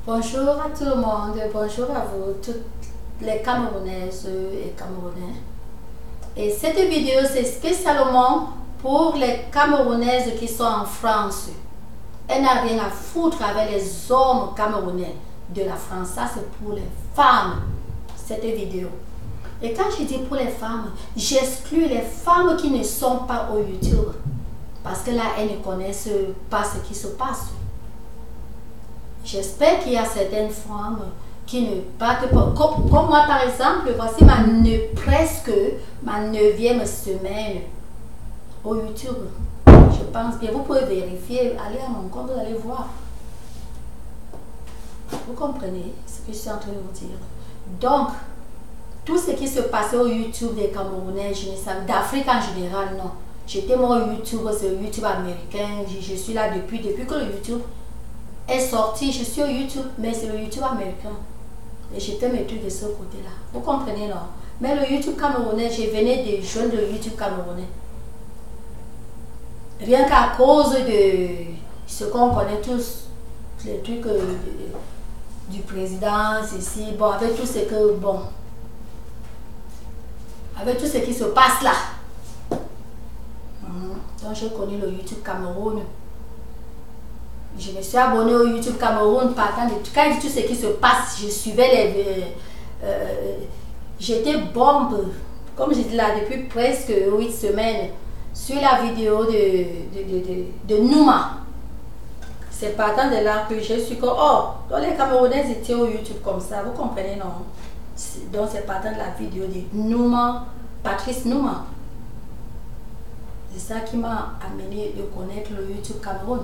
Bonjour à tout le monde, bonjour à vous, toutes les Camerounaises et Camerounais. Et cette vidéo, c'est spécialement pour les Camerounaises qui sont en France. Elle n'a rien à foutre avec les hommes camerounais de la France. Ça, c'est pour les femmes, cette vidéo. Et quand je dis pour les femmes, j'exclus les femmes qui ne sont pas au YouTube. Parce que là, elles ne connaissent pas ce qui se passe. J'espère qu'il y a certaines femmes qui ne partent pas. Comme moi, par exemple, voici presque ma 9e semaine au YouTube. Je pense bien, vous pouvez vérifier, allez à mon compte, vous allez voir. Vous comprenez ce que je suis en train de vous dire. Donc, tout ce qui se passait au YouTube des Camerounais, je ne savais, d'Afrique en général, non. J'étais moi au YouTube, c'est le YouTube américain. Je suis là depuis que le YouTube est sorti. Je suis au YouTube, mais c'est le YouTube américain. Et j'ai fait mes trucs de ce côté-là. Vous comprenez, non? Mais le YouTube camerounais, je venais des jeunes de YouTube camerounais. Rien qu'à cause de ce qu'on connaît tous, les trucs du président, ceci, bon, avec tout ce que, bon, avec tout ce qui se passe là. Donc j'ai connu le YouTube Cameroun. Je me suis abonné au YouTube Cameroun partant de quand tout ce qui se passe, je suivais les j'étais bombe, comme je dis là, depuis presque 8 semaines sur la vidéo de Nouma. C'est partant de là que je suis comme, oh, donc les Camerounais étaient au YouTube comme ça, vous comprenez, non? Donc c'est partant de la vidéo de Nouma, Patrice Nouma. C'est ça qui m'a amené de connaître le YouTube Cameroun.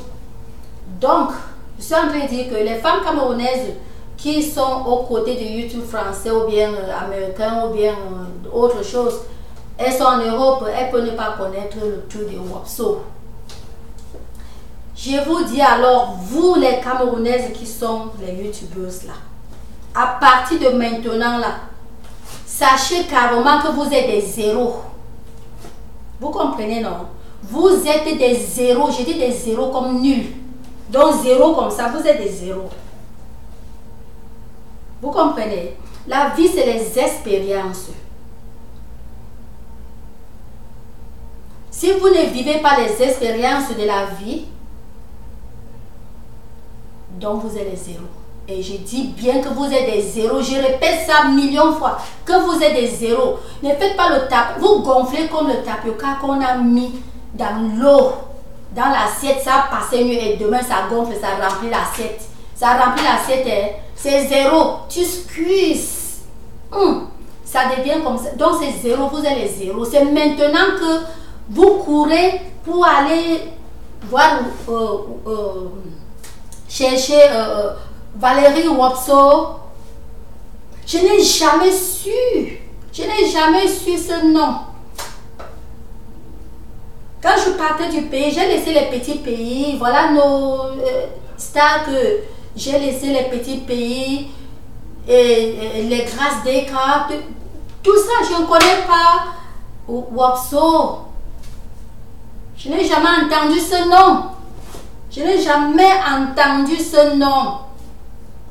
Donc, je suis en train de dire que les femmes camerounaises qui sont aux côtés du YouTube français ou bien américain ou bien autre chose, elles sont en Europe, elles peuvent ne pas connaître le truc de WhatsApp. Je vous dis alors, vous les Camerounaises qui sont les YouTubeuses là, à partir de maintenant là, sachez carrément que vous êtes des zéros. Vous comprenez, non? Vous êtes des zéros. Je dis des zéros comme nul. Donc zéro comme ça, vous êtes des zéros. Vous comprenez? La vie, c'est les expériences. Si vous ne vivez pas les expériences de la vie, donc vous êtes des zéros. Et je dis bien que vous êtes des zéros. Je répète ça millions de fois. Que vous êtes des zéros. Ne faites pas le tapioca. Vous gonflez comme le tapioca qu'on a mis dans l'eau. Dans l'assiette, ça a passé mieux. Et demain, ça gonfle, ça remplit l'assiette. Ça remplit l'assiette. C'est zéro. Tu squeezes. Ça devient comme ça. Donc, c'est zéro. Vous êtes les zéros. C'est maintenant que vous courez pour aller voir, chercher... Valérie Wapso. Je n'ai jamais su. Je n'ai jamais su ce nom. Quand je partais du pays, j'ai laissé les petits pays. Voilà nos stars que j'ai laissé les petits pays. Et les grâces des cartes. Tout ça, je ne connais pas Wapso. Je n'ai jamais entendu ce nom. Je n'ai jamais entendu ce nom.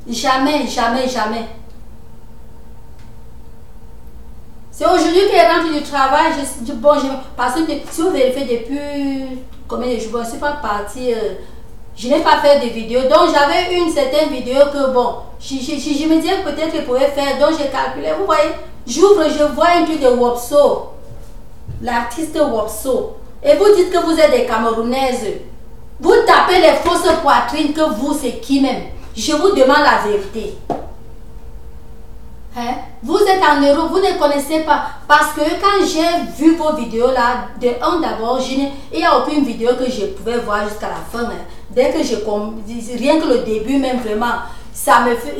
Jamais, jamais, jamais. C'est aujourd'hui qu'elle rentre du travail. Parce que si vous vérifiez depuis combien de jours, je ne suis pas partie. Je n'ai pas fait de vidéo. Donc j'avais une certaine vidéo que bon, je me disais peut-être qu'elle pouvait faire. Donc j'ai calculé. Vous voyez, j'ouvre, je vois un truc de Wapso. L'artiste Wapso. Et vous dites que vous êtes des Camerounaises. Vous tapez les fausses poitrines que vous, c'est qui même? Je vous demande la vérité. Hein? Vous êtes en Europe, vous ne connaissez pas. Parce que quand j'ai vu vos vidéos là, d'abord, il n'y a aucune vidéo que je pouvais voir jusqu'à la fin. Hein. Dès que rien que le début même vraiment, ça me fait,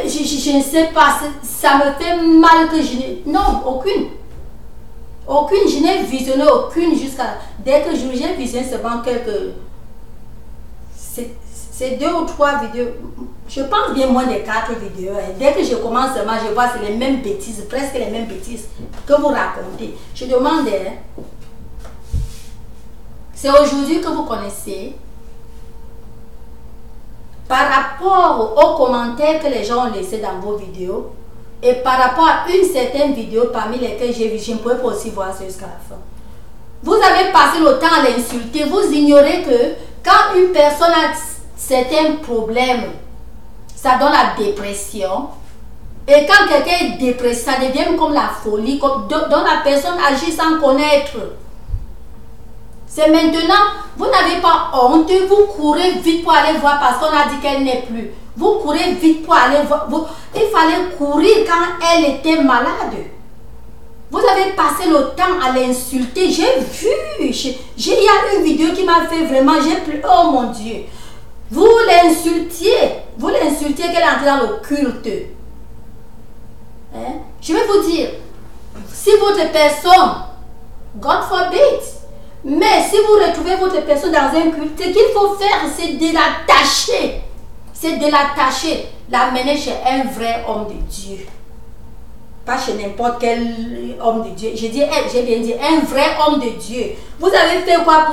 je ne sais pas, ça me fait mal que non, aucune. Aucune, je n'ai visionné aucune jusqu'à, dès que j'ai visionné seulement quelques... C'est 2 ou 3 vidéos, je pense bien moins de 4 vidéos. Et dès que je commence seulement, je vois c'est les mêmes bêtises, presque les mêmes bêtises que vous racontez. Je demande, c'est aujourd'hui que vous connaissez par rapport aux commentaires que les gens ont laissés dans vos vidéos et par rapport à une certaine vidéo parmi lesquelles j'ai vu, je ne pouvais pas aussi voir ça jusqu'à la fin. Vous avez passé le temps à l'insulter. Vous ignorez que quand une personne a certains problèmes, ça donne la dépression. Et quand quelqu'un est dépressif, ça devient comme la folie, dont la personne agit sans connaître. C'est maintenant, vous n'avez pas honte, vous courez vite pour aller voir parce qu'on a dit qu'elle n'est plus. Vous courez vite pour aller voir. Il fallait courir quand elle était malade. Vous avez passé le temps à l'insulter. J'ai vu. Il y a une vidéo qui m'a fait vraiment, j'ai plus. Oh mon Dieu. Vous l'insultiez. Vous l'insultiez qu'elle est entrée dans le culte. Hein? Je vais vous dire, si votre personne, God forbid, mais si vous retrouvez votre personne dans un culte, ce qu'il faut faire, c'est de l'attacher. C'est de l'attacher, l'amener chez un vrai homme de Dieu. Pas chez n'importe quel homme de Dieu. J'ai bien dit un vrai homme de Dieu. Vous avez fait quoi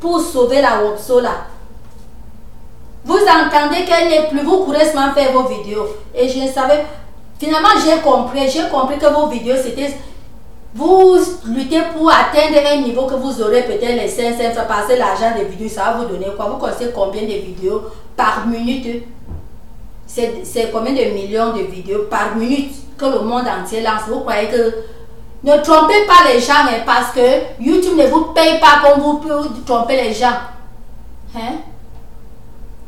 pour sauver la Wopso là? Vous entendez qu'elle n'est plus, vous courez seulement faire vos vidéos. Et je savais, finalement j'ai compris que vos vidéos c'était, vous luttez pour atteindre un niveau que vous aurez peut-être les 500 francs, passer l'argent des vidéos, ça va vous donner quoi? Vous connaissez combien de vidéos par minute? C'est combien de millions de vidéos par minute que le monde entier lance? Vous croyez que... Ne trompez pas les gens hein, parce que YouTube ne vous paye pas comme vous pouvez tromper les gens. Hein?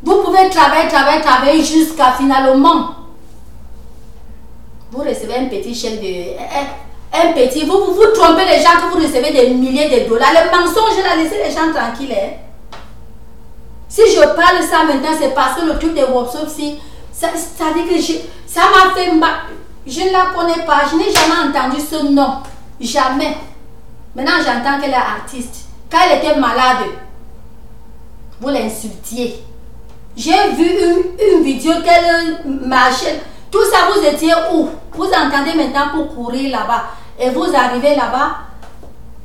Vous pouvez travailler jusqu'à finalement. Vous recevez un petit chèque de... Un petit... Vous trompez les gens que vous recevez des milliers de dollars. Le mensonge là, laissez les gens tranquilles. Hein? Si je parle ça maintenant, c'est parce que le truc de Wopso, ça dit que ça m'a fait... Je ne la connais pas, je n'ai jamais entendu ce nom. Jamais. Maintenant, j'entends qu'elle est artiste. Quand elle était malade, vous l'insultiez. J'ai vu une vidéo qu'elle marchait. Tout ça, vous étiez où? Vous entendez maintenant pour courir là-bas. Et vous arrivez là-bas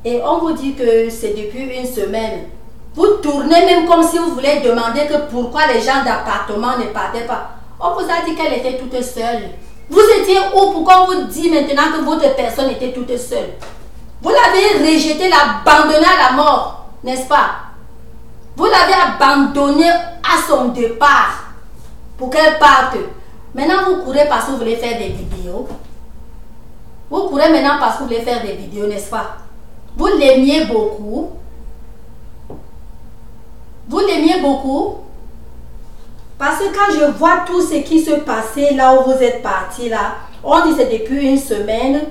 et on vous dit que c'est depuis une semaine. Vous tournez même comme si vous voulez demander que pourquoi les gens d'appartement ne partaient pas. On vous a dit qu'elle était toute seule. Vous étiez où? Pourquoi on vous dit maintenant que votre personne était toute seule? Vous l'avez rejetée, l'abandonnée à la mort, n'est-ce pas? Vous l'avez abandonnée à son départ pour qu'elle parte. Maintenant, vous courez parce que vous voulez faire des vidéos. Vous courez maintenant parce que vous voulez faire des vidéos, n'est-ce pas? Vous l'aimiez beaucoup. Vous l'aimiez beaucoup. Parce que quand je vois tout ce qui se passait là où vous êtes parti là, on dit c'est depuis une semaine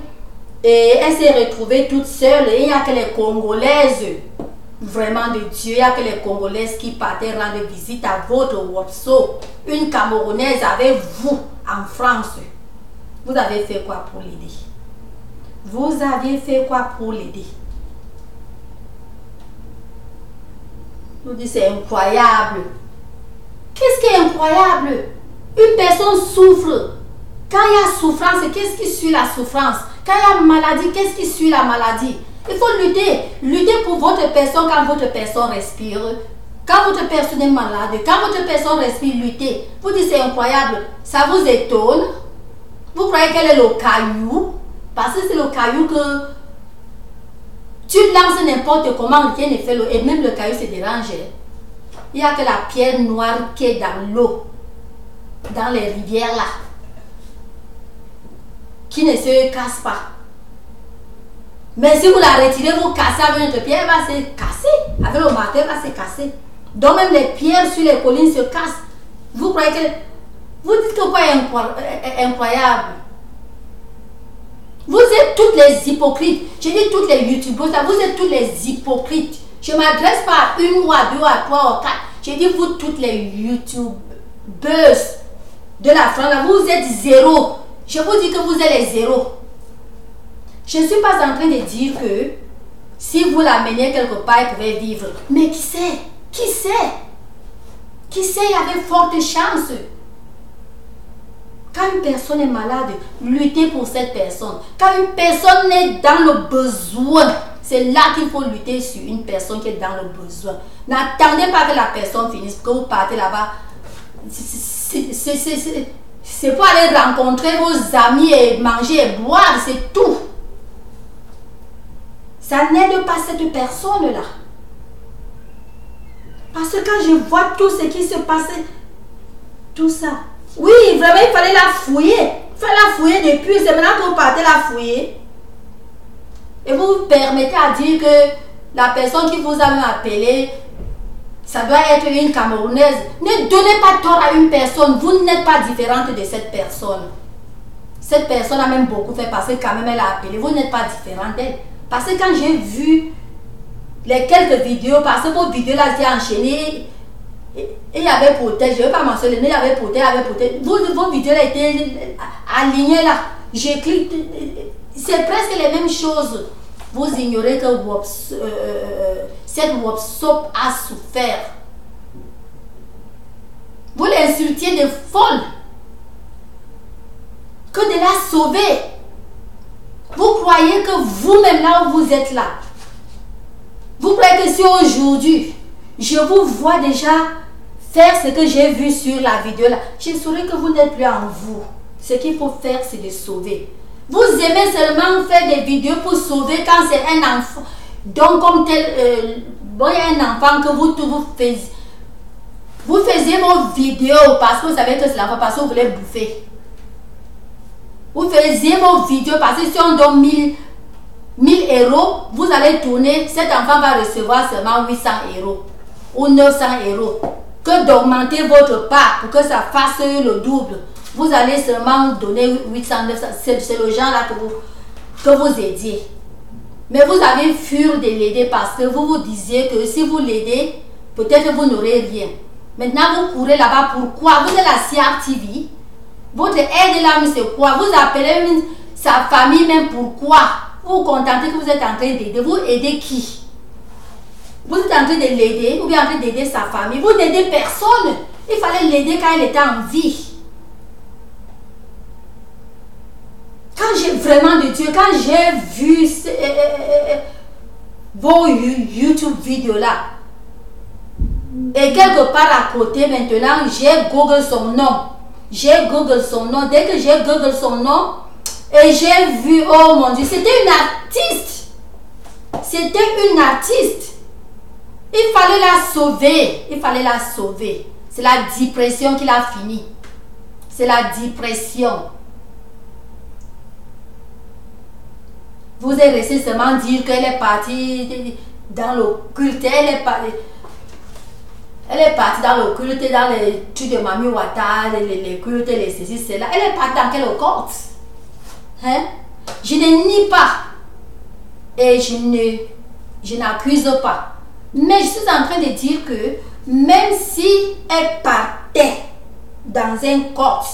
et elle s'est retrouvée toute seule et il n'y a que les Congolaises, vraiment de Dieu, il n'y a que les Congolaises qui partaient rendre visite à votre Wopso, une Camerounaise avec vous en France. Vous avez fait quoi pour l'aider? Vous avez fait quoi pour l'aider? Nous dit c'est incroyable. Qu'est-ce qui est incroyable? Une personne souffre. Quand il y a souffrance, qu'est-ce qui suit la souffrance? Quand il y a maladie, qu'est-ce qui suit la maladie? Il faut lutter. Lutter pour votre personne quand votre personne respire. Quand votre personne est malade, quand votre personne respire, luttez. Vous dites c'est incroyable. Ça vous étonne? Vous croyez qu'elle est le caillou? Parce que c'est le caillou que tu lances n'importe comment, rien ne fait l'eau. Et même le caillou se dérange. Il n'y a que la pierre noire qui est dans l'eau, dans les rivières là, qui ne se casse pas. Mais si vous la retirez, vous cassez avec notre pierre, elle va se casser. Avec le marteau, elle va se casser. Donc même les pierres sur les collines se cassent. Vous croyez que... Vous dites que quoi est incroyable? Vous êtes toutes les hypocrites. Je dis toutes les youtubeurs, vous êtes toutes les hypocrites. Je ne m'adresse pas à une ou à deux, à trois ou quatre. Je dis vous toutes les youtubeuses de la France, vous êtes zéro. Je vous dis que vous êtes les zéros. Je ne suis pas en train de dire que si vous l'amenez quelque part, elle pouvait vivre. Mais qui sait? Qui sait? Qui sait, il y avait forte chance. Quand une personne est malade, luttez pour cette personne. Quand une personne est dans le besoin, c'est là qu'il faut lutter sur une personne qui est dans le besoin. N'attendez pas que la personne finisse, que vous partez là-bas. c'est pour aller rencontrer vos amis et manger et boire, c'est tout. Ça n'aide pas cette personne-là. Parce que quand je vois tout ce qui se passait, tout ça, oui, vraiment, il fallait la fouiller. Il fallait la fouiller depuis, c'est maintenant que vous partez la fouiller. Et vous vous permettez à dire que la personne qui vous a même appelé, ça doit être une Camerounaise. Ne donnez pas tort à une personne. Vous n'êtes pas différente de cette personne. Cette personne a même beaucoup fait parce que quand même elle a appelé. Vous n'êtes pas différente d'elle. Parce que quand j'ai vu les quelques vidéos, parce que vos vidéos là étaient enchaînées, et il y avait peut-être, je ne vais pas mentionner, mais il y avait peut-être, vos vidéos là étaient alignées là. Je clique, c'est presque les mêmes choses. Vous ignorez que cette WhatsApp a souffert. Vous l'insultiez de folle. Que de la sauver. Vous croyez que vous-même là où vous êtes là, vous croyez que si aujourd'hui, je vous vois déjà faire ce que j'ai vu sur la vidéo là, je saurais que vous n'êtes plus en vous. Ce qu'il faut faire, c'est de sauver. Vous aimez seulement faire des vidéos pour sauver quand c'est un enfant. Donc comme tel, bon, il y a un enfant que vous faisiez. Vous faisiez vos vidéos parce que vous savez que c'est l'enfant, parce que vous voulez bouffer. Vous faisiez vos vidéos parce que si on donne 1000 euros, vous allez tourner, cet enfant va recevoir seulement 800 euros ou 900 euros. Que d'augmenter votre part pour que ça fasse le double. Vous allez seulement donner 800, 900. C'est le genre là que vous aidiez. Mais vous avez fui de l'aider parce que vous vous disiez que si vous l'aidez, peut-être vous n'aurez rien. Maintenant, vous courez là-bas. Pourquoi? Vous êtes la CRTV. Votre aide là, c'est quoi? Vous appelez sa famille même. Pourquoi? Vous vous contentez que vous êtes en train d'aider. Vous aidez qui? Vous êtes en train de l'aider ou bien en train d'aider sa famille. Vous n'aidez personne. Il fallait l'aider quand il était en vie. Quand j'ai vraiment de Dieu, quand j'ai vu vos YouTube vidéos là, et quelque part à côté maintenant, j'ai Google son nom. J'ai Google son nom. Dès que j'ai Google son nom, et j'ai vu, oh mon Dieu, c'était une artiste. C'était une artiste. Il fallait la sauver. Il fallait la sauver. C'est la dépression qui l'a fini. C'est la dépression. Vous êtes resté seulement dire qu'elle est partie dans le culte. Elle est partie dans le culte, dans les trucs de Mami Wata, les cultes, les ceci, cela. Elle est partie dans quelle courte? Hein? Je ne nie pas. Et je n'accuse pas. Mais je suis en train de dire que même si elle partait dans un corps,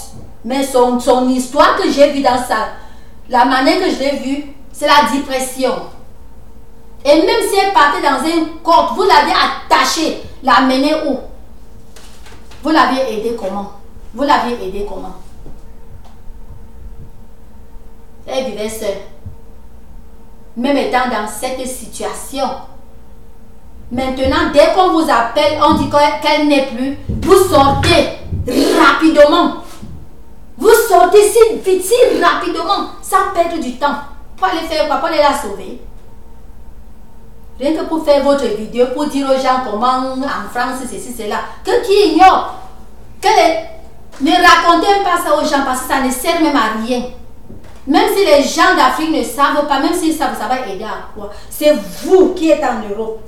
mais son histoire que j'ai vue dans la manière que je l'ai vue, c'est la dépression. Et même si elle partait dans un corps, vous l'avez attachée, l'amener où? Vous l'avez aidé comment? Vous l'avez aidé comment? Elle vivait seule. Même étant dans cette situation. Maintenant, dès qu'on vous appelle, on dit qu'elle n'est plus. Vous sortez rapidement. Vous sortez si vite, si rapidement, sans perdre du temps. Pour aller faire quoi? Pour aller la sauver. Rien que pour faire votre vidéo, pour dire aux gens comment en France, ceci, cela. Que qui ignore. Ne racontez pas ça aux gens parce que ça ne sert même à rien. Même si les gens d'Afrique ne savent pas, même s'ils savent, ça va aider à quoi? C'est vous qui êtes en Europe.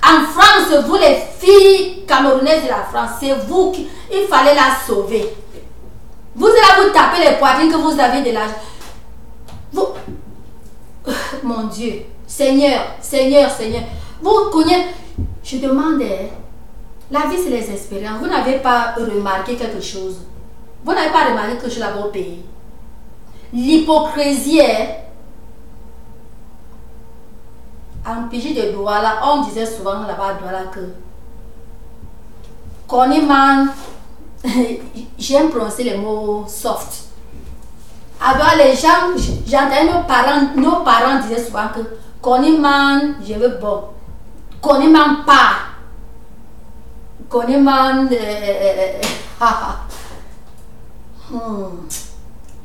En France, vous les filles camerounaises de la France, c'est vous qui... Il fallait la sauver. Vous allez vous taper les poitrines que vous avez de l'âge. Vous... Mon Dieu. Seigneur, Seigneur, Seigneur. Vous connaissez... Je demandais... La vie, c'est les expériences. Vous n'avez pas remarqué quelque chose. Vous n'avez pas remarqué quelque chose dans votre pays. L'hypocrisie est... En pige de Douala, on disait souvent là-bas à Douala que... Koniman... J'aime prononcer les mots soft. Alors les gens, j'entendais nos parents disaient souvent que Koniman, je veux bon. Koniman pas. Koniman...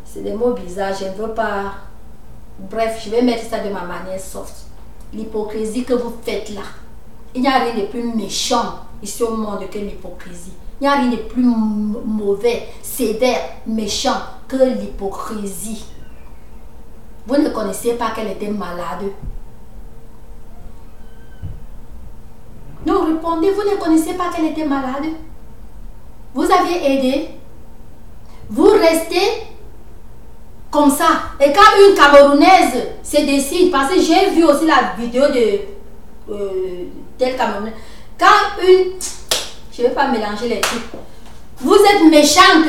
C'est des mots bizarres, je ne veux pas. Bref, je vais mettre ça de ma manière soft. L'hypocrisie que vous faites là, il n'y a rien de plus méchant ici au monde que l'hypocrisie. Il n'y a rien de plus mauvais, sévère, méchant que l'hypocrisie. Vous ne connaissez pas qu'elle était malade. Non, répondez, vous ne connaissez pas qu'elle était malade. Vous aviez aidé. Vous restez comme ça. Et quand une Camerounaise se décide, parce que j'ai vu aussi la vidéo de telle Camerounaise. Quand une... Je ne vais pas mélanger les trucs. Vous êtes méchante.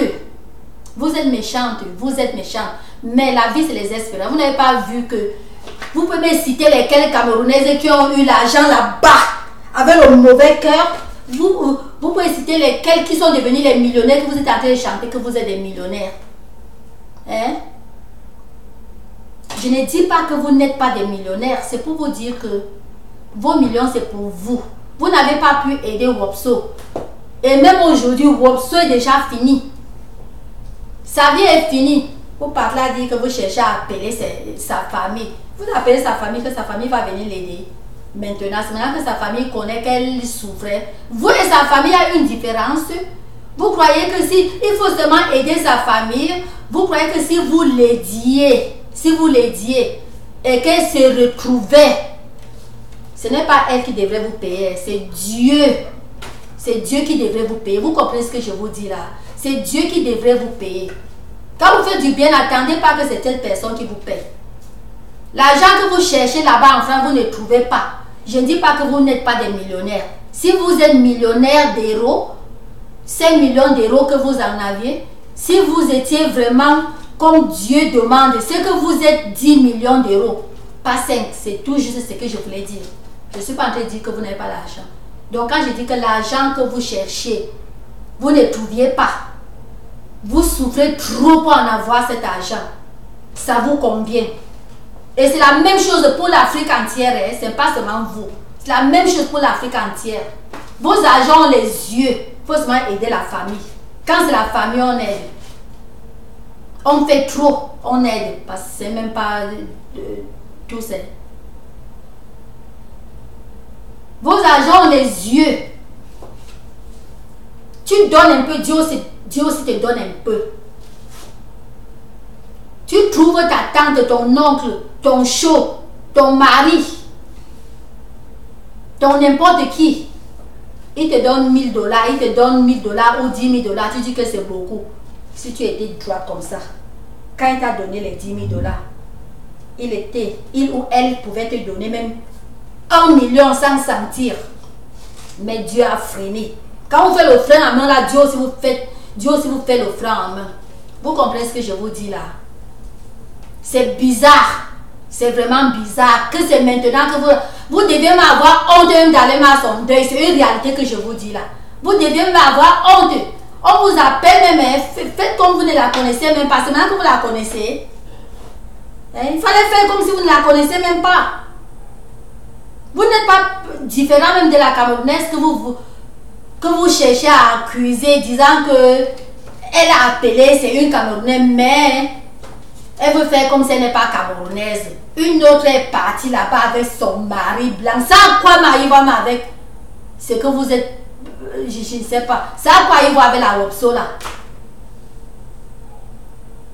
Vous êtes méchante. Vous êtes méchante. Mais la vie, c'est les espérances. Vous n'avez pas vu que... Vous pouvez citer lesquelles Camerounaises qui ont eu l'argent là-bas, avec le mauvais cœur. Vous pouvez citer lesquels qui sont devenus les millionnaires, que vous êtes en train de chanter que vous êtes des millionnaires. Hein? Je ne dis pas que vous n'êtes pas des millionnaires. C'est pour vous dire que vos millions, c'est pour vous. Vous n'avez pas pu aider Wopso. Et même aujourd'hui, Wopso est déjà fini. Sa vie est finie. Vous parlez à dire que vous cherchez à appeler sa famille. Vous appelez sa famille, que sa famille va venir l'aider. Maintenant, c'est maintenant que sa famille connaît qu'elle souffrait. Vous et sa famille a une différence. Vous croyez que si il faut seulement aider sa famille, vous croyez que si vous l'aidiez, et qu'elle se retrouvait, ce n'est pas elle qui devrait vous payer, c'est Dieu. C'est Dieu qui devrait vous payer. Vous comprenez ce que je vous dis là? C'est Dieu qui devrait vous payer. Quand vous faites du bien, n'attendez pas que c'est telle personne qui vous paye. L'argent que vous cherchez là-bas en France, vous ne trouvez pas. Je ne dis pas que vous n'êtes pas des millionnaires. Si vous êtes millionnaire d'euros, 5 millions d'euros que vous en aviez, si vous étiez vraiment comme Dieu demande, c'est que vous êtes 10 millions d'euros, pas 5. C'est tout juste ce que je voulais dire. Je ne suis pas en train de dire que vous n'avez pas l'argent. Donc quand je dis que l'argent que vous cherchez, vous ne trouviez pas, vous souffrez trop pour en avoir cet argent. Ça vous convient. Et c'est la même chose pour l'Afrique entière, hein? Ce n'est pas seulement vous. C'est la même chose pour l'Afrique entière. Vos agents ont les yeux. Il faut seulement aider la famille. Quand c'est la famille, on aide. On fait trop, on aide. Parce que c'est même pas tout ça. Vos agents ont les yeux. Tu donnes un peu, Dieu aussi te donne un peu. Tu trouves ta tante, ton oncle, ton chaud, ton mari, ton n'importe qui. Il te donne 1000 $, il te donne 1000 $ ou 10 000 $. Tu dis que c'est beaucoup. Si tu étais droit comme ça, quand il t'a donné les 10 000 $, il ou elle pouvait te donner même 1 million sans sentir. Mais Dieu a freiné. Quand vous faites l'offrande en main, là, Dieu aussi vous fait l'offrande en main. Vous comprenez ce que je vous dis là? C'est bizarre. C'est vraiment bizarre que c'est maintenant que vous devez m'avoir honte d'aller à son deuil. C'est une réalité que je vous dis là. Vous devez m'avoir honte. On vous appelle même, faites comme vous ne la connaissez même pas. C'est maintenant que vous la connaissez. Il fallait faire comme si vous ne la connaissez même pas. Vous n'êtes pas différent même de la Camerounaise que vous cherchez à accuser, disant que elle a appelé, c'est une Camerounaise, mais elle veut faire comme si elle n'est pas Camerounaise. Une autre est partie là-bas avec son mari blanc. Ça à quoi mari va avec? C'est que vous êtes... Je ne sais pas. Ça à quoi il va avec la Wopso là?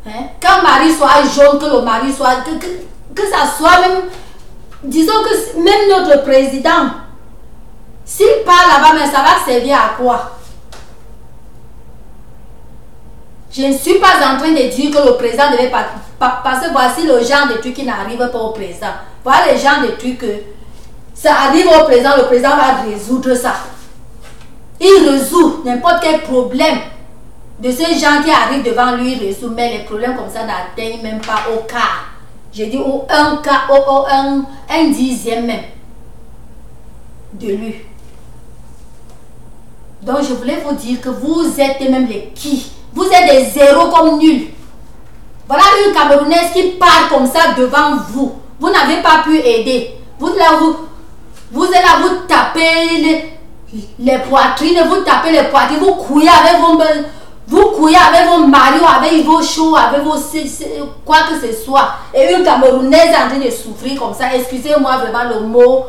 Hein? Quand mari soit jaune, que le mari soit... Que ça soit même... Disons que même notre président, s'il parle là-bas, mais ça va servir à quoi? Je ne suis pas en train de dire que le président devait pas... Parce que voici le genre de trucs qui n'arrivent pas au président. Voilà le genre de trucs que ça arrive au président, le président va résoudre ça. Il résout n'importe quel problème de ces gens qui arrivent devant lui, il résout. Mais les problèmes comme ça n'atteignent même pas au quart. Je dis au un quart, un dixième même de lui. Donc je voulais vous dire que vous êtes même les qui. Vous êtes des zéros comme nuls. Voilà une Camerounaise qui parle comme ça devant vous. Vous n'avez pas pu aider. Vous êtes là, vous tapez les poitrines, vous tapez les poitrines, vous couillez avec Vous courez avec vos maris, avec vos shows, avec vos quoi que ce soit. Et une Camerounaise en train de souffrir comme ça. Excusez-moi vraiment le mot.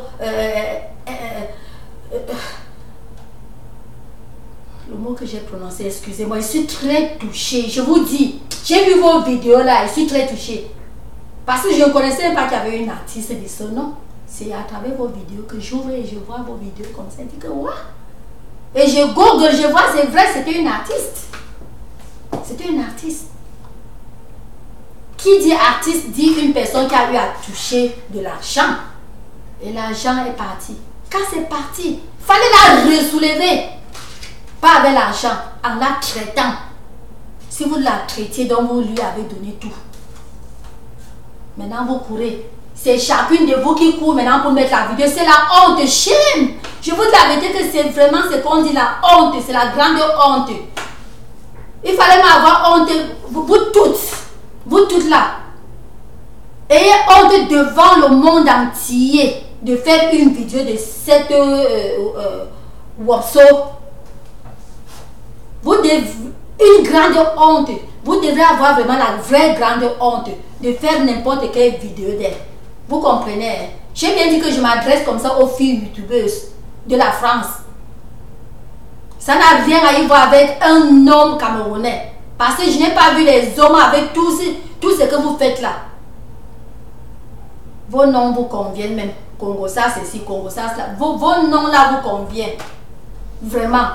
Le mot que j'ai prononcé, excusez-moi. Je suis très touchée. Je vous dis, j'ai vu vos vidéos là. Je suis très touchée. Parce que je ne connaissais pas qu'il y avait une artiste de ce nom. C'est à travers vos vidéos que j'ouvre et je vois vos vidéos comme ça. Je dis que what? Et je google, je vois, c'est vrai, c'était une artiste. C'était une artiste. Qui dit artiste dit une personne qui a eu à toucher de l'argent. Et l'argent est parti. Quand c'est parti, il fallait la ressoulever. Pas avec l'argent, en la traitant. Si vous la traitiez, donc vous lui avez donné tout. Maintenant vous courez. C'est chacune de vous qui court maintenant pour mettre la vidéo. C'est la honte, shame. Je vous dis la vérité que c'est vraiment ce qu'on dit, la honte. C'est la grande honte. Il fallait m'avoir honte, vous toutes là. Ayez honte devant le monde entier de faire une vidéo de cette WhatsApp. Vous devez une grande honte. Vous devrez avoir vraiment la vraie grande honte de faire n'importe quelle vidéo d'elle. Vous comprenez? Hein? J'ai bien dit que je m'adresse comme ça aux filles youtubeuses de la France. Ça n'a rien à y voir avec un homme camerounais. Parce que je n'ai pas vu les hommes avec tout ce que vous faites là. Vos noms vous conviennent même. Congo ça, ceci, Congo ça, cela. Vos noms là vous conviennent. Vraiment.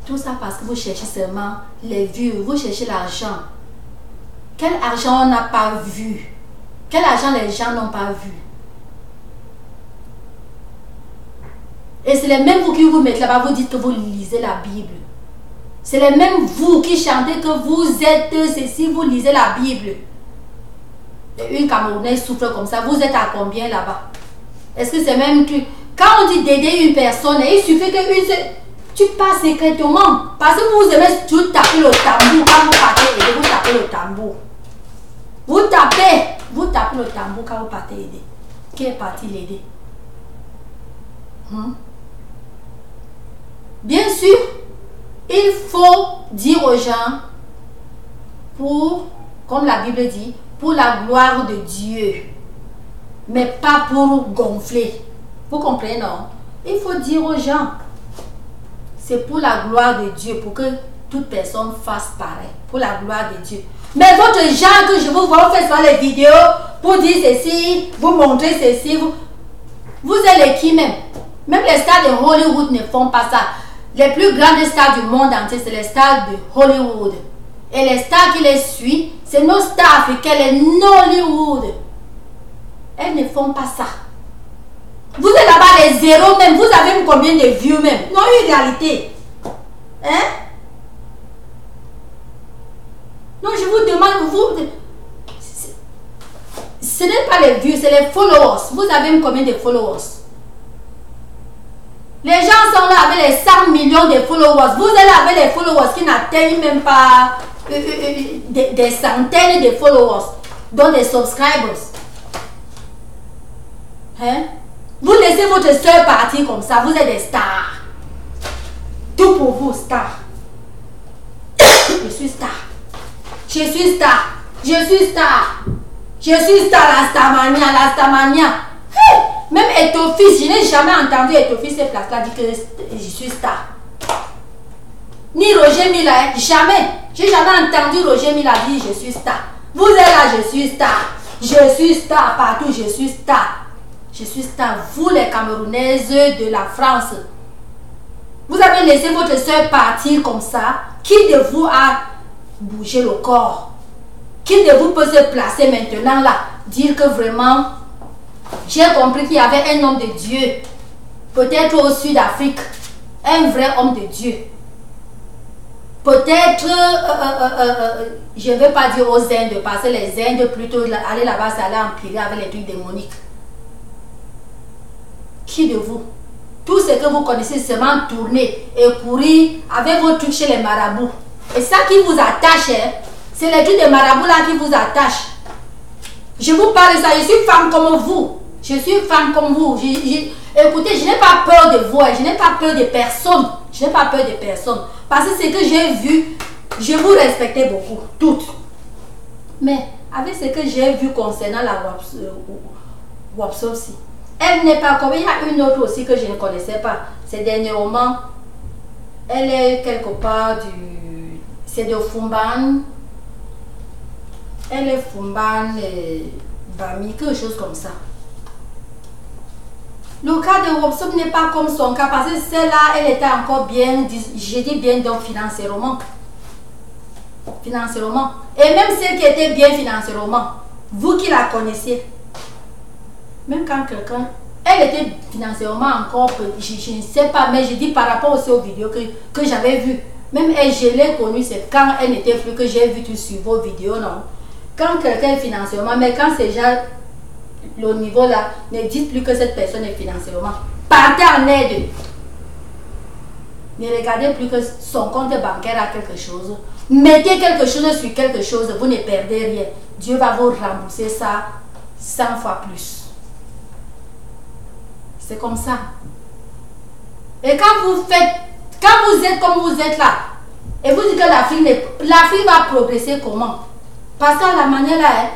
Tout ça parce que vous cherchez seulement les vues. Vous cherchez l'argent. Quel argent on n'a pas vu? Quel argent les gens n'ont pas vu? Et c'est les mêmes vous qui vous mettez là-bas, vous dites que vous lisez la Bible. C'est les mêmes vous qui chantez que vous êtes ceci, vous lisez la Bible. Et une Camerounaise souffre comme ça, vous êtes à combien là-bas? Est-ce que c'est même que... Quand on dit d'aider une personne, il suffit que tu passes secrètement. Parce que vous aimez tout taper le tambour. Quand vous partez aider, vous tapez le tambour. Vous tapez le tambour quand vous partez aider. Qui est parti l'aider? Bien sûr, il faut dire aux gens, comme la Bible dit, pour la gloire de Dieu, mais pas pour gonfler. Vous comprenez, non? Il faut dire aux gens, c'est pour la gloire de Dieu, pour que toute personne fasse pareil, pour la gloire de Dieu. Mais votre genre que je vous vois, vous faites sur les vidéos, pour dire ceci, vous montrer ceci, vous êtes les qui même? Même les stars de Hollywood ne font pas ça. Les plus grandes stars du monde entier, c'est les stars de Hollywood. Et les stars qui les suivent, c'est nos stars africaines, les Nollywood. Elles ne font pas ça. Vous êtes là-bas les zéros même. Vous avez combien de vues même? Non, une réalité. Hein? Non, je vous demande, ce n'est pas les vues, c'est les followers. Vous avez combien de followers? Les gens sont là avec les 100 millions de followers. Vous êtes là avec les followers qui n'atteignent même pas des centaines de followers, dont des subscribers. Hein? Vous laissez votre soeur partir comme ça. Vous êtes des stars. Tout pour vous, stars. Je suis star. Je suis star. Je suis star. Je suis star, la starmania, la starmania. Hey! Même Ethofis, je n'ai jamais entendu Ethofis cette place-là dire que je suis star. Ni Roger Mila, jamais. J'ai jamais entendu Roger Mila dire je suis star. Vous êtes là, je suis star. Je suis star partout, je suis star. Je suis star. Vous les Camerounaises de la France. Vous avez laissé votre soeur partir comme ça. Qui de vous a bougé le corps? Qui de vous peut se placer maintenant là? Dire que vraiment... J'ai compris qu'il y avait un homme de Dieu, peut-être au Sud-Afrique, un vrai homme de Dieu. Peut-être, je ne vais pas dire aux Indes, parce que les Indes, plutôt aller là-bas, c'est aller empirer avec les trucs démoniques. Qui de vous? Tout ce que vous connaissez, seulement tourner et courir avec vos trucs chez les marabouts. Et ça qui vous attache, hein, c'est les trucs des marabouts là qui vous attachent. Je vous parle de ça, je suis femme comme vous. Je suis femme comme vous. Écoutez, je n'ai pas peur de vous. Je n'ai pas peur de personne. Je n'ai pas peur de personne. Parce que ce que j'ai vu Je vous respectais beaucoup, toutes. Mais avec ce que j'ai vu concernant la Wapsopsi, elle n'est pas comme il y a une autre aussi que je ne connaissais pas. C'est dernièrement, elle est quelque part du... C'est de Fumban. Elle est Fumban, Bami, quelque chose comme ça. Le cas de Wapsop n'est pas comme son cas parce que celle-là, elle était encore bien, je dis bien donc financièrement. Financièrement. Et même celle qui était bien financièrement, vous qui la connaissiez, même quand quelqu'un, elle était financièrement encore, je ne sais pas, mais je dis par rapport aussi aux vidéos que j'avais vues. Même elle, je l'ai connue, c'est quand elle n'était plus que j'ai vu tout sur vos vidéos, non. Quand quelqu'un est financièrement, mais quand c'est déjà le niveau là, ne dites plus que cette personne est financièrement. Partez en aide. Ne regardez plus que son compte bancaire a quelque chose. Mettez quelque chose sur quelque chose, vous ne perdez rien. Dieu va vous rembourser ça 100 fois plus. C'est comme ça. Et quand vous êtes comme vous êtes là, et vous dites que l'Afrique va progresser comment? Parce que la manière là,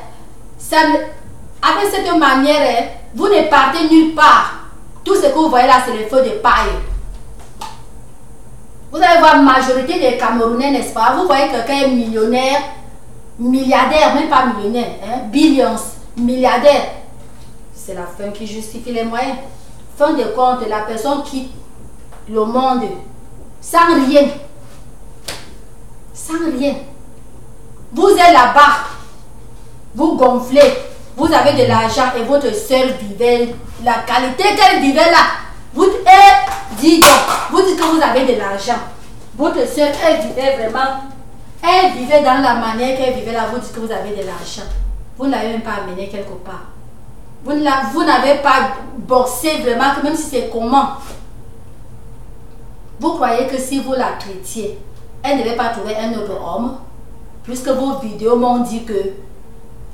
avec cette manière, vous ne partez nulle part. Tout ce que vous voyez là, c'est le feu de paille. Vous allez voir la majorité des Camerounais, n'est-ce pas? Vous voyez quelqu'un est millionnaire, milliardaire, même pas millionnaire, hein? Billions, milliardaire. C'est la fin qui justifie les moyens. Fin de compte, la personne quitte le monde sans rien. Sans rien. Vous êtes là-bas, vous gonflez, vous avez de l'argent et votre soeur vivait, la qualité qu'elle vivait là, vous dites que vous avez de l'argent. Votre soeur, elle vivait vraiment, elle vivait dans la manière qu'elle vivait là, vous dites que vous avez de l'argent. Vous ne l'avez même pas amené quelque part. Vous n'avez pas boxé vraiment, même si c'est comment. Vous croyez que si vous la traitiez, elle ne devait pas trouver un autre homme, puisque vos vidéos m'ont dit que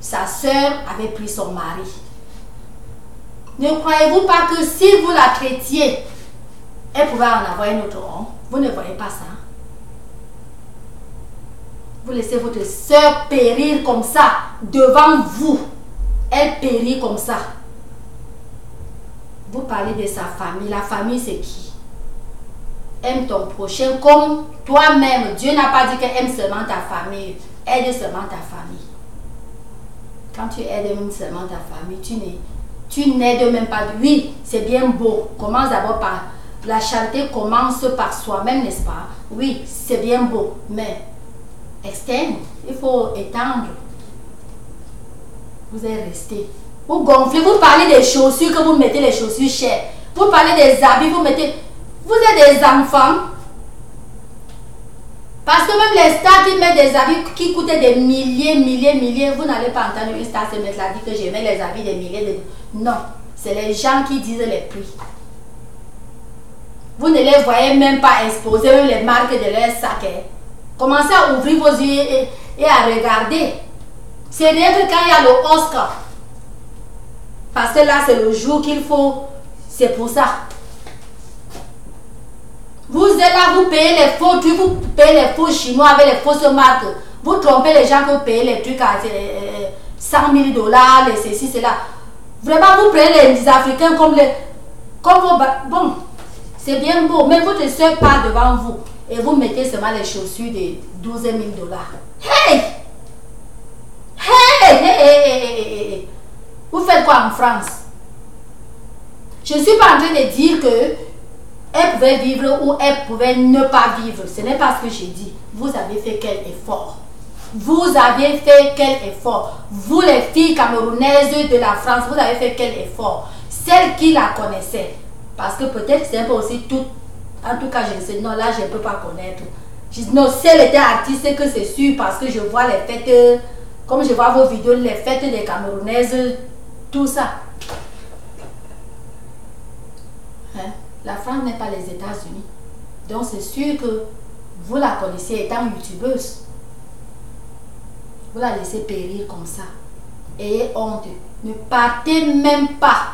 sa soeur avait pris son mari. Ne croyez-vous pas que si vous la traitiez, elle pouvait en avoir un autre homme? Vous ne voyez pas ça. Vous laissez votre soeur périr comme ça, devant vous. Elle périt comme ça. Vous parlez de sa famille. La famille, c'est qui? Aime ton prochain comme toi-même. Dieu n'a pas dit qu'elle aime seulement ta famille. Aide seulement ta famille. Quand tu aides même seulement ta famille, tu n'aides même pas. Oui, c'est bien beau. Commence d'abord par... La charité commence par soi-même, n'est-ce pas? Oui, c'est bien beau. Mais externe, il faut étendre. Vous êtes resté. Vous gonflez, vous parlez des chaussures, que vous mettez les chaussures chères. Vous parlez des habits, vous mettez... Vous êtes des enfants. Parce que même les stars qui mettent des habits qui coûtent des milliers, vous n'allez pas entendre une star se mettre là, dire que je mets les habits des milliers de... Non, c'est les gens qui disent les prix. Vous ne les voyez même pas exposer, même les marques de leurs sacs. Commencez à ouvrir vos yeux et à regarder. C'est rien que quand il y a le Oscar. Parce que là, c'est le jour qu'il faut. C'est pour ça. Vous êtes là, vous payez les faux trucs, vous payez les faux chinois avec les fausses marques. Vous trompez les gens que vous payez les trucs à 100 000 $, les ceci, cela. Vraiment, vous prenez les Africains comme vos... Bon, c'est bien beau, mais votre soeur part devant vous et vous mettez seulement les chaussures de 12 000 $. Hey! Hey! Vous faites quoi en France? Je ne suis pas en train de dire que elle pouvait vivre ou elle pouvait ne pas vivre. Ce n'est pas ce que j'ai dit. Vous avez fait quel effort? Vous avez fait quel effort? Vous les filles camerounaises de la France, vous avez fait quel effort? Celles qui la connaissaient. Parce que peut-être c'est un peu aussi tout. En tout cas, je ne sais. Non, là, je ne peux pas connaître. Non, si elle était artiste, que c'est sûr. Parce que je vois les fêtes. Comme je vois vos vidéos, les fêtes des Camerounaises. Tout ça. Hein? La France n'est pas les États-Unis. Donc c'est sûr que vous la connaissez étant youtubeuse. Vous la laissez périr comme ça. Ayez honte. Ne partez même pas.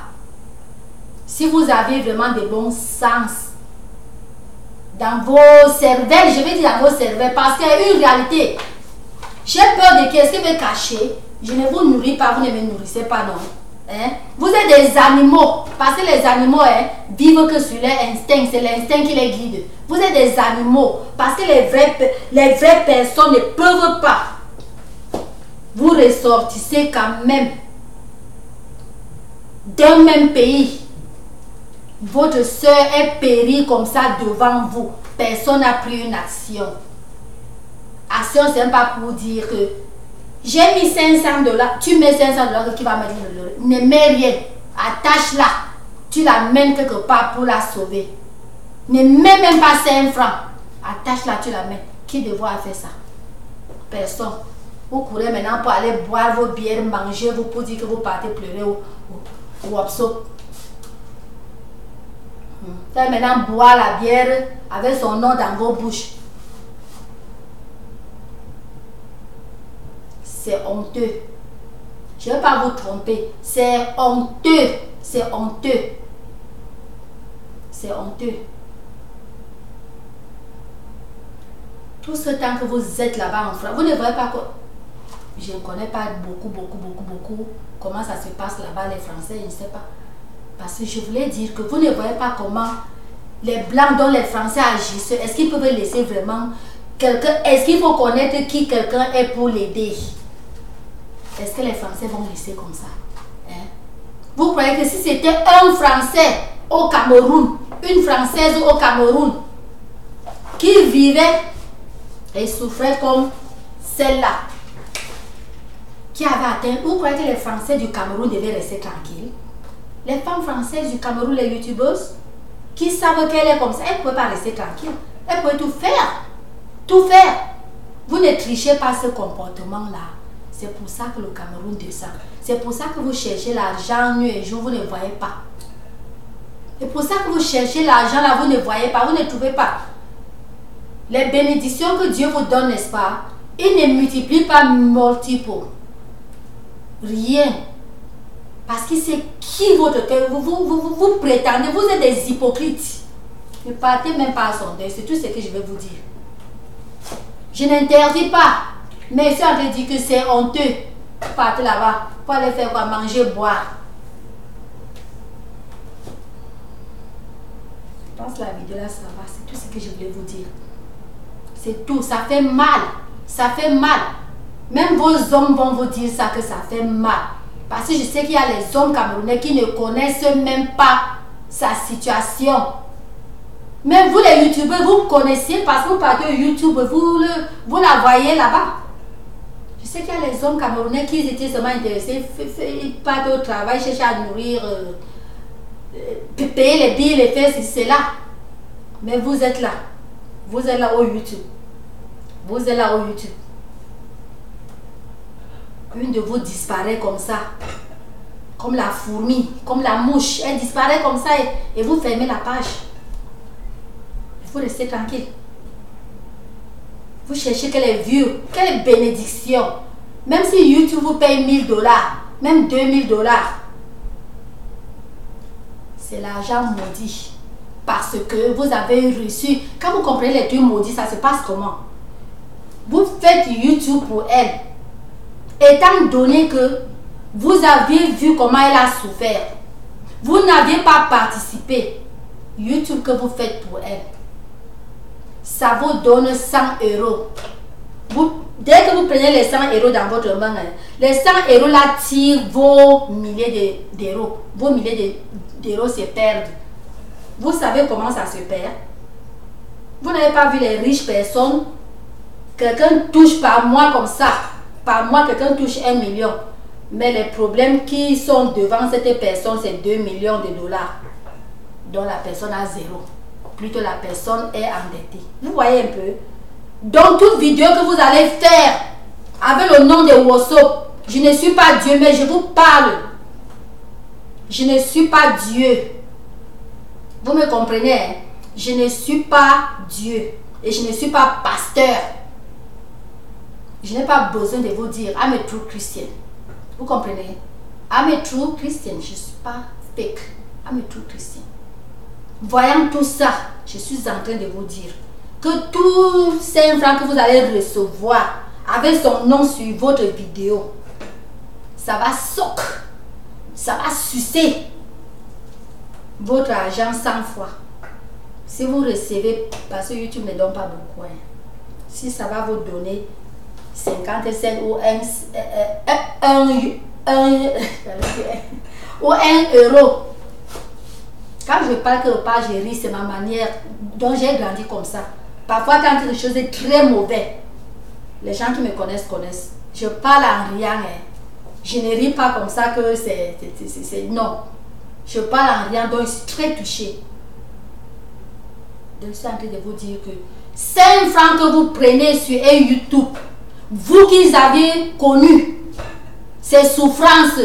Si vous avez vraiment de bon sens, dans vos cervelles, je vais dire dans vos cervelles, parce qu'il y a une réalité. J'ai peur de qu'est-ce qui veut cacher. Je ne vous nourris pas, vous ne me nourrissez pas, non. Hein? Vous êtes des animaux, parce que les animaux vivent que sur leur instinct, c'est l'instinct qui les guide. Vous êtes des animaux, parce que les vraies personnes ne peuvent pas. Vous ressortissez quand même d'un même pays. Votre soeur est périe comme ça devant vous. Personne n'a pris une action. Action, c'est même pas pour dire que j'ai mis 500 $, tu mets 500 $ qui va mettre le. Ne mets rien. Attache-la. Tu l'amènes quelque part pour la sauver. Ne mets même pas 5 francs. Attache-la, tu la mets. Qui devra faire ça? Personne. Vous courez maintenant pour aller boire vos bières, manger, vous pour dire que vous partez pleurer au abso. Vous allez maintenant boire la bière avec son nom dans vos bouches. C'est honteux. Je ne vais pas vous tromper. C'est honteux. C'est honteux. C'est honteux. Tout ce temps que vous êtes là-bas en France, vous ne voyez pas que... Je ne connais pas beaucoup comment ça se passe là-bas, les Français, je ne sais pas. Parce que je voulais dire que vous ne voyez pas comment les Blancs dont les Français agissent. Est-ce qu'ils peuvent laisser vraiment quelqu'un? Est-ce qu'il faut connaître qui quelqu'un est pour l'aider? Est-ce que les Français vont laisser comme ça? Hein? Vous croyez que si c'était un Français au Cameroun, une Française au Cameroun, qui vivait et souffrait comme celle-là, qui avait atteint, vous croyez que les Français du Cameroun devaient rester tranquilles? Les femmes françaises du Cameroun, les youtubeuses, qui savent qu'elle est comme ça, elles ne peuvent pas rester tranquilles. Elles peuvent tout faire. Tout faire. Vous ne trichez pas ce comportement-là. C'est pour ça que le Cameroun descend. C'est pour ça que vous cherchez l'argent nuit et jour, vous ne voyez pas. C'est pour ça que vous cherchez l'argent là, vous ne voyez pas, vous ne trouvez pas. Les bénédictions que Dieu vous donne, n'est-ce pas? Il ne multiplie pas multiple. Rien. Parce que c'est qui votre cœur. Vous prétendez, vous êtes des hypocrites. Ne partez même pas à son deuil, c'est tout ce que je vais vous dire. Je n'interdis pas. Mais si on te dit que c'est honteux, partez là-bas pour aller faire quoi? Manger, boire. Je pense que la vidéo là, ça va. C'est tout ce que je voulais vous dire. C'est tout. Ça fait mal. Ça fait mal. Même vos hommes vont vous dire ça, que ça fait mal. Parce que je sais qu'il y a les hommes camerounais qui ne connaissent même pas sa situation. Même vous les youtubeurs, vous connaissez parce que vous partez au YouTube, vous la voyez là-bas. Je sais qu'il y a les hommes camerounais qui étaient seulement intéressés, ils partent au travail, cherchent à nourrir, payer les billes, les faire ceci, là. Mais vous êtes là. Vous êtes là au YouTube. Vous êtes là au YouTube. Une de vous disparaît comme ça. Comme la fourmi, comme la mouche. Elle disparaît comme ça et vous fermez la page. Il faut rester tranquille. Vous cherchez quelle vue, quelle bénédiction. Même si YouTube vous paye 1000 $, même 2000 $, c'est l'argent maudit. Parce que vous avez reçu. Quand vous comprenez les trucs maudits, ça se passe comment? Vous faites YouTube pour elle. Étant donné que vous aviez vu comment elle a souffert, vous n'aviez pas participé. YouTube que vous faites pour elle, ça vous donne 100 €. Dès que vous prenez les 100 € dans votre main, les 100 € là tirent vos milliers d'euros. Vos milliers d'euros se perdent. Vous savez comment ça se perd? Vous n'avez pas vu les riches personnes? Quelqu'un touche par mois comme ça. Par mois, quelqu'un touche 1 million. Mais les problèmes qui sont devant cette personne, c'est 2 millions de $. Donc la personne a zéro. Plutôt la personne est endettée. Vous voyez un peu? Donc toute vidéo que vous allez faire avec le nom de WhatsApp, je ne suis pas Dieu, mais je vous parle. Je ne suis pas Dieu. Vous me comprenez? Hein? Je ne suis pas Dieu. Et je ne suis pas pasteur. Je n'ai pas besoin de vous dire I'm a true Christian. Vous comprenez? I'm a true Christian. Je ne suis pas fake. I'm a true Christian. Voyant tout ça, je suis en train de vous dire que tous ces francs que vous allez recevoir avec son nom sur votre vidéo, ça va soc, ça va sucer votre argent 100 fois. Si vous recevez, parce que YouTube ne donne pas beaucoup, hein. Si ça va vous donner 50 cents ou 1 euro. Quand je parle que pas je ris, c'est ma manière dont j'ai grandi comme ça. Parfois quand quelque chose est très mauvais, les gens qui me connaissent. Je parle en riant. Hein. Je ne ris pas comme ça que c'est non. Je parle en riant, donc je suis très touchée. Donc je suis en train de vous dire que 5 francs que vous prenez sur un YouTube, vous qui avez connu ses souffrances,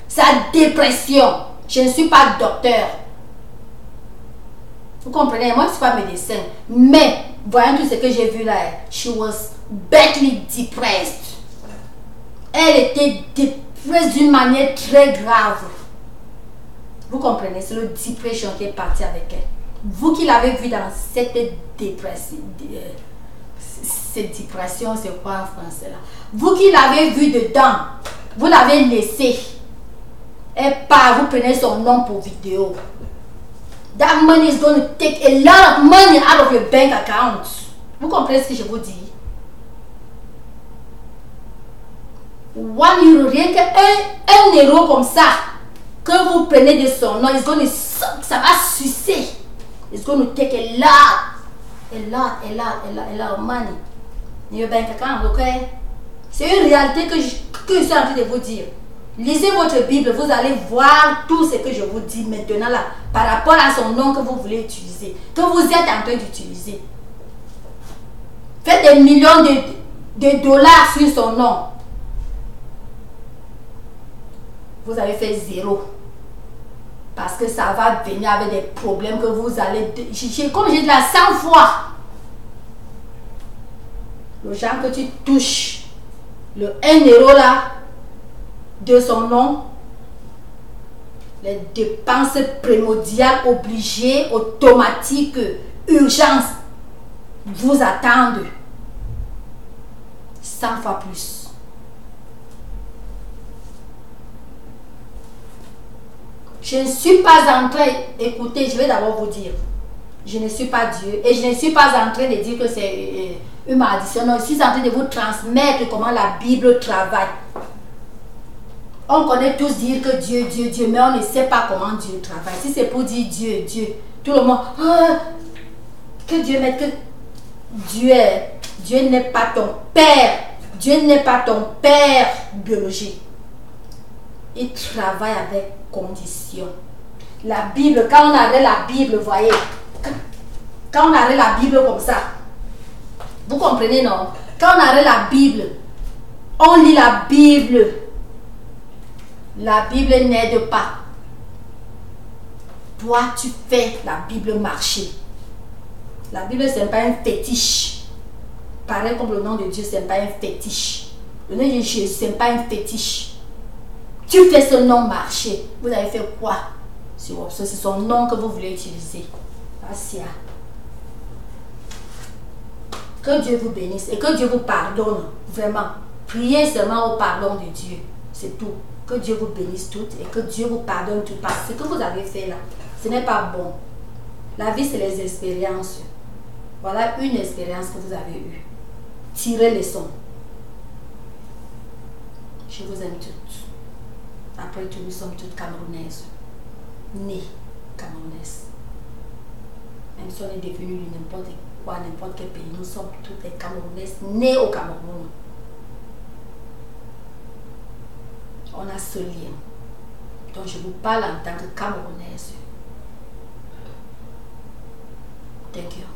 sa dépression, je ne suis pas docteur. Vous comprenez? Moi, je ne suis pas médecin. Mais, voyant tout ce que j'ai vu là, she was badly depressed. Elle était dépressée d'une manière très grave. Vous comprenez? C'est le dépression qui est parti avec elle. Vous qui l'avez vu dans cette dépression, cette dépression, c'est quoi en français là? Vous qui l'avez vu dedans, vous l'avez laissé. Et pas, vous prenez son nom pour vidéo. That money is going to take a lot of money out of your bank account. Vous comprenez ce que je vous dis? 1 euro, rien que 1 euro comme ça, que vous prenez de son nom, ça va sucer. It's going to take a lot of money in your bank account, ok? C'est une réalité que je suis en train de vous dire. Lisez votre Bible, vous allez voir tout ce que je vous dis maintenant là, par rapport à son nom que vous voulez utiliser, que vous êtes en train d'utiliser. Faites des millions de dollars sur son nom. Vous avez fait 0. Parce que ça va venir avec des problèmes que vous allez... Comme j'ai dit là 100 fois. Le genre que tu touches, le 1 euro là, de son nom, les dépenses primordiales obligées, automatiques, urgence, vous attendent 100 fois plus. Je ne suis pas en train, écoutez, je vais d'abord vous dire, je ne suis pas Dieu et je ne suis pas en train de dire que c'est une malédiction. Non, je suis en train de vous transmettre comment la Bible travaille. On connaît tous dire que Dieu, Dieu, Dieu, mais on ne sait pas comment Dieu travaille. Si c'est pour dire Dieu, Dieu, tout le monde, que Dieu mette que Dieu n'est pas ton père. Dieu n'est pas ton père biologique. Il travaille avec conditions. La Bible, quand on arrête la Bible, voyez, quand on arrête la Bible comme ça, vous comprenez, non? Quand on arrête la Bible, on lit la Bible. La Bible n'aide pas. Toi, tu fais la Bible marcher. La Bible, ce n'est pas un fétiche. Pareil comme le nom de Dieu, ce n'est pas un fétiche. Le nom de Jésus, ce n'est pas un fétiche. Tu fais ce nom marcher. Vous avez fait quoi? C'est son nom que vous voulez utiliser. Asia. Que Dieu vous bénisse et que Dieu vous pardonne. Vraiment. Priez seulement au pardon de Dieu. C'est tout. Que Dieu vous bénisse toutes et que Dieu vous pardonne tout. Parce que ce que vous avez fait là, ce n'est pas bon. La vie, c'est les expériences. Voilà une expérience que vous avez eue. Tirez les sons. Je vous aime toutes. Après tout, nous sommes toutes camerounaises. Nées camerounaises. Même si on est devenu n'importe quoi, n'importe quel pays, nous sommes toutes des camerounaises nées au Cameroun. On a ce lien. Donc je vous parle en tant que camerounaise. Thank you.